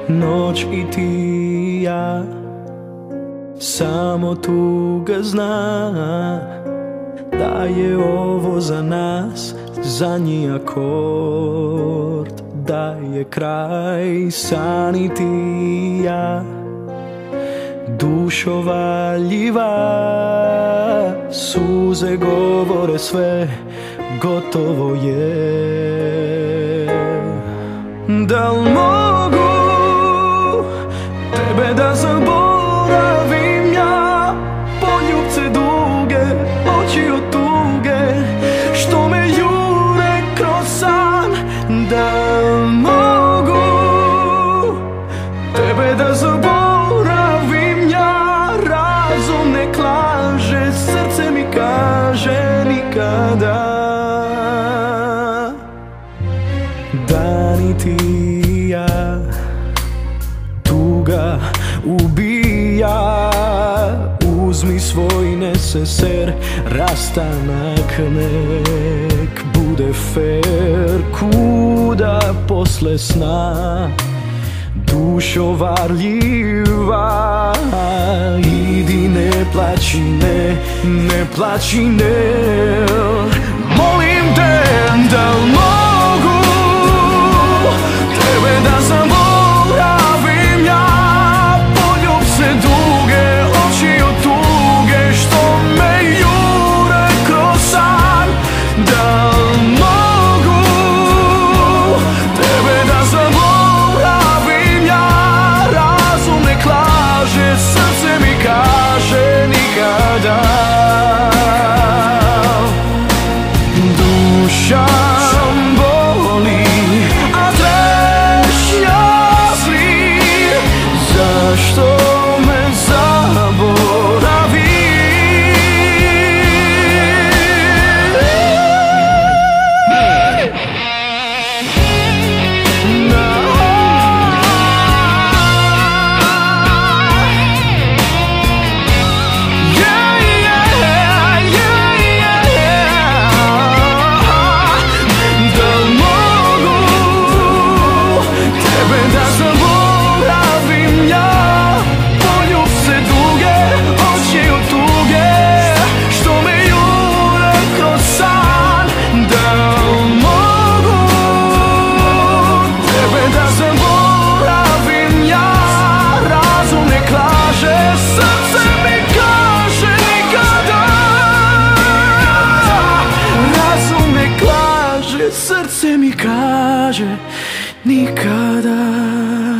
noć i ti i ja. Samo tuga zna da je ovo za nas zadnji akord, da je kraj. San i ti i ja, dušo valjiva, suze govore sve, gotovo je. Da li mogu tebe da zaboravim ja, poljubce duge, oči od tuge, što me jure kroz san. Da li mogu tebe da zaboravim ja, razum ne klaže, srce mi kaže nikada. Dan i ti i ja, tuga ubija, uzmi svoj neseser, rastanak nek bude fair. Kuda posle sna, dušo varljiva, idi ne plaći, ne plaći, ne. Molim te, da li mogu tebe da zaboravim ja, poljubce duge, oči od tuge, što me jure kroz san. Da li mogu tebe da zaboravim ja, razum ne klaže, srce mi kaže nikada. Duša boli, a trešnja zli, zašto me zaboravi? Srce mi kaže nikada.